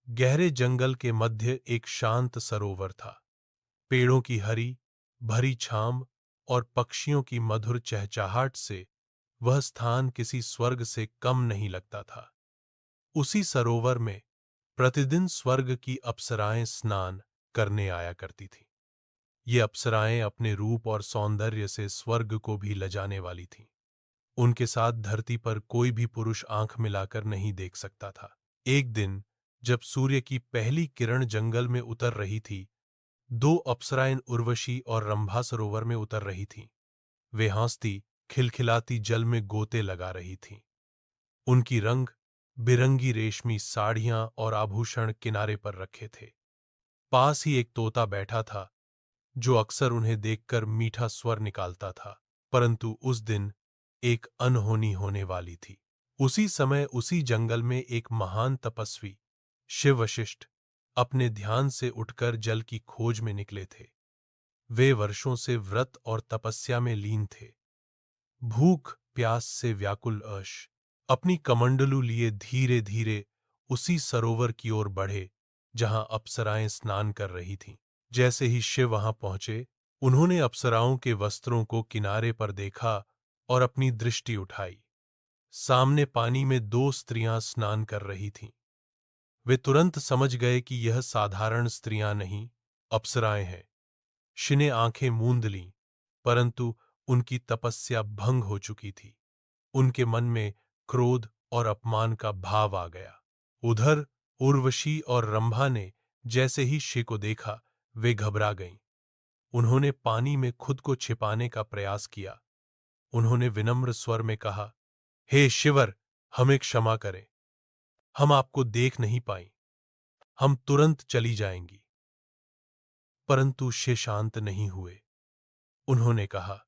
गहरे जंगल के मध्य एक शांत सरोवर था। पेड़ों की हरी भरी छांव और पक्षियों की मधुर चहचहाट से वह स्थान किसी स्वर्ग से कम नहीं लगता था। उसी सरोवर में प्रतिदिन स्वर्ग की अप्सराएं स्नान करने आया करती थीं। ये अप्सराएं अपने रूप और सौंदर्य से स्वर्ग को भी लजाने वाली थीं। उनके साथ धरती पर कोई भी पुरुष आंख मिलाकर नहीं देख सकता था। एक दिन जब सूर्य की पहली किरण जंगल में उतर रही थी, दो अप्सराएं उर्वशी और रंभा सरोवर में उतर रही थीं। वे हंसती खिलखिलाती जल में गोते लगा रही थीं। उनकी रंग बिरंगी रेशमी साड़ियां और आभूषण किनारे पर रखे थे। पास ही एक तोता बैठा था जो अक्सर उन्हें देखकर मीठा स्वर निकालता था। परंतु उस दिन एक अनहोनी होने वाली थी। उसी समय उसी जंगल में एक महान तपस्वी शिव वशिष्ठ अपने ध्यान से उठकर जल की खोज में निकले थे। वे वर्षों से व्रत और तपस्या में लीन थे। भूख प्यास से व्याकुल अश अपनी कमंडलू लिए धीरे धीरे उसी सरोवर की ओर बढ़े जहां अप्सराएं स्नान कर रही थीं। जैसे ही शिव वहां पहुंचे, उन्होंने अप्सराओं के वस्त्रों को किनारे पर देखा और अपनी दृष्टि उठाई। सामने पानी में दो स्त्रियां स्नान कर रही थीं। वे तुरंत समझ गए कि यह साधारण स्त्रियां नहीं, अप्सराएं हैं। शिव ने आंखें मूंद लीं, परंतु उनकी तपस्या भंग हो चुकी थी। उनके मन में क्रोध और अपमान का भाव आ गया। उधर उर्वशी और रंभा ने जैसे ही शिव को देखा, वे घबरा गईं। उन्होंने पानी में खुद को छिपाने का प्रयास किया। उन्होंने विनम्र स्वर में कहा, हे शिवर, हमें क्षमा करें। हम आपको देख नहीं पाई। हम तुरंत चली जाएंगी। परंतु शिव शांत नहीं हुए। उन्होंने कहा,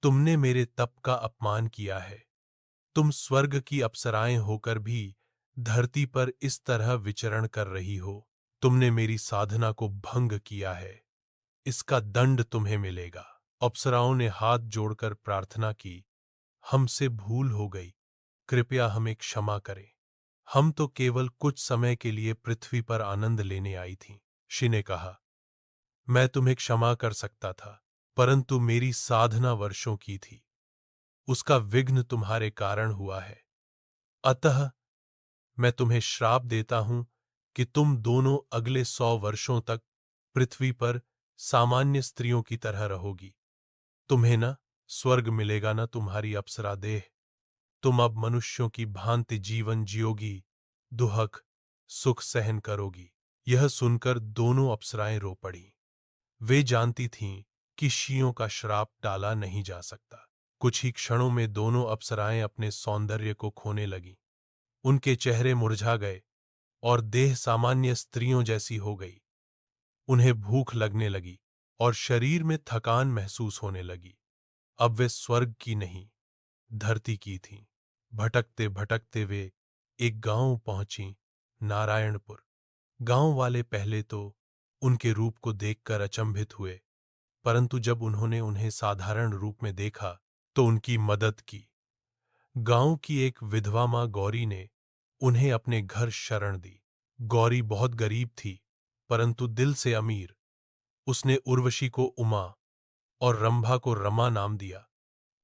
तुमने मेरे तप का अपमान किया है। तुम स्वर्ग की अप्सराएं होकर भी धरती पर इस तरह विचरण कर रही हो। तुमने मेरी साधना को भंग किया है। इसका दंड तुम्हें मिलेगा। अप्सराओं ने हाथ जोड़कर प्रार्थना की, हमसे भूल हो गई। कृपया हमें क्षमा करें। हम तो केवल कुछ समय के लिए पृथ्वी पर आनंद लेने आई थीं। शिव ने कहा, मैं तुम्हें क्षमा कर सकता था, परंतु मेरी साधना वर्षों की थी। उसका विघ्न तुम्हारे कारण हुआ है। अतः मैं तुम्हें श्राप देता हूं कि तुम दोनों अगले 100 वर्षों तक पृथ्वी पर सामान्य स्त्रियों की तरह रहोगी। तुम्हें न स्वर्ग मिलेगा न तुम्हारी अप्सरा देह। तुम अब मनुष्यों की भांति जीवन जियोगी, दुहक सुख सहन करोगी। यह सुनकर दोनों अप्सराएं रो पड़ीं। वे जानती थीं कि शियों का श्राप टाला नहीं जा सकता। कुछ ही क्षणों में दोनों अप्सराएं अपने सौंदर्य को खोने लगीं। उनके चेहरे मुरझा गए और देह सामान्य स्त्रियों जैसी हो गई। उन्हें भूख लगने लगी और शरीर में थकान महसूस होने लगी। अब वे स्वर्ग की नहीं, धरती की थीं। भटकते भटकते वे एक गांव पहुंची, नारायणपुर। गांव वाले पहले तो उनके रूप को देखकर अचंभित हुए, परंतु जब उन्होंने उन्हें साधारण रूप में देखा तो उनकी मदद की। गांव की एक विधवा मां गौरी ने उन्हें अपने घर शरण दी। गौरी बहुत गरीब थी, परंतु दिल से अमीर। उसने उर्वशी को उमा और रंभा को रमा नाम दिया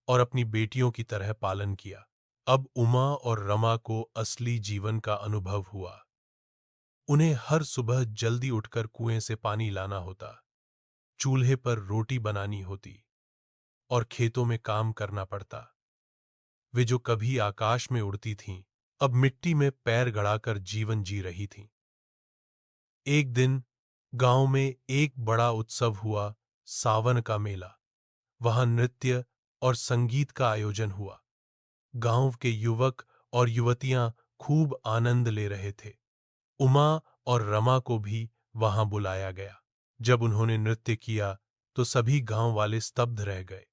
और अपनी बेटियों की तरह पालन किया। अब उमा और रमा को असली जीवन का अनुभव हुआ। उन्हें हर सुबह जल्दी उठकर कुएं से पानी लाना होता, चूल्हे पर रोटी बनानी होती और खेतों में काम करना पड़ता। वे जो कभी आकाश में उड़ती थीं, अब मिट्टी में पैर गड़ाकर जीवन जी रही थीं। एक दिन गांव में एक बड़ा उत्सव हुआ, सावन का मेला। वहां नृत्य और संगीत का आयोजन हुआ। गांव के युवक और युवतियां खूब आनंद ले रहे थे। उमा और रमा को भी वहां बुलाया गया। जब उन्होंने नृत्य किया तो सभी गांव वाले स्तब्ध रह गए।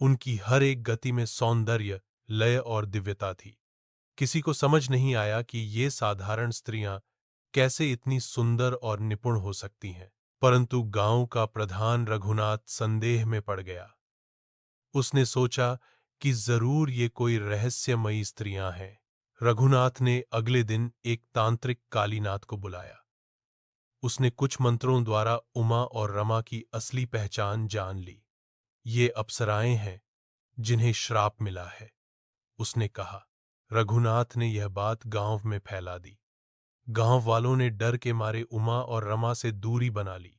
उनकी हर एक गति में सौंदर्य, लय और दिव्यता थी। किसी को समझ नहीं आया कि ये साधारण स्त्रियां कैसे इतनी सुंदर और निपुण हो सकती हैं। परंतु गांव का प्रधान रघुनाथ संदेह में पड़ गया। उसने सोचा कि जरूर ये कोई रहस्यमयी स्त्रियां हैं। रघुनाथ ने अगले दिन एक तांत्रिक कालीनाथ को बुलाया। उसने कुछ मंत्रों द्वारा उमा और रमा की असली पहचान जान ली। ये अप्सराएं हैं जिन्हें श्राप मिला है, उसने कहा। रघुनाथ ने यह बात गांव में फैला दी। गांव वालों ने डर के मारे उमा और रमा से दूरी बना ली।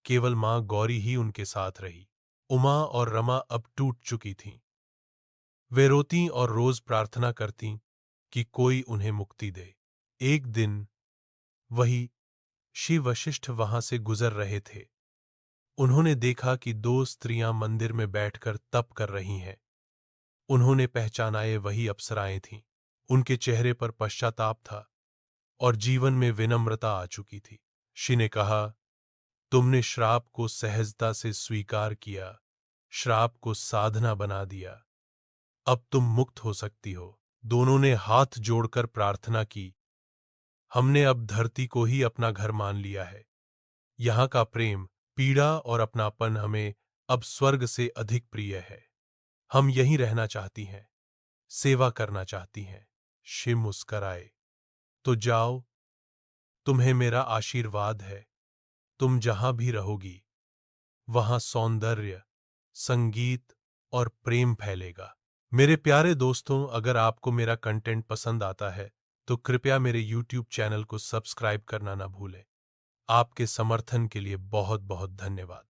केवल मां गौरी ही उनके साथ रही। उमा और रमा अब टूट चुकी थीं। वे रोतीं और रोज प्रार्थना करतीं कि कोई उन्हें मुक्ति दे। एक दिन वही शिव वशिष्ठ वहां से गुजर रहे थे। उन्होंने देखा कि दो स्त्रियां मंदिर में बैठकर तप कर रही हैं। उन्होंने पहचाना ये वही अप्सराएं थीं। उनके चेहरे पर पश्चाताप था और जीवन में विनम्रता आ चुकी थी। शिव ने कहा, तुमने श्राप को सहजता से स्वीकार किया, श्राप को साधना बना दिया। अब तुम मुक्त हो सकती हो। दोनों ने हाथ जोड़कर प्रार्थना की, हमने अब धरती को ही अपना घर मान लिया है। यहाँ का प्रेम, पीड़ा और अपनापन हमें अब स्वर्ग से अधिक प्रिय है। हम यहीं रहना चाहती हैं, सेवा करना चाहती हैं। शिव मुस्कराए, तो जाओ, तुम्हें मेरा आशीर्वाद है। तुम जहां भी रहोगी वहां सौंदर्य, संगीत और प्रेम फैलेगा। मेरे प्यारे दोस्तों, अगर आपको मेरा कंटेंट पसंद आता है तो कृपया मेरे YouTube चैनल को सब्सक्राइब करना ना भूलें। आपके समर्थन के लिए बहुत बहुत धन्यवाद।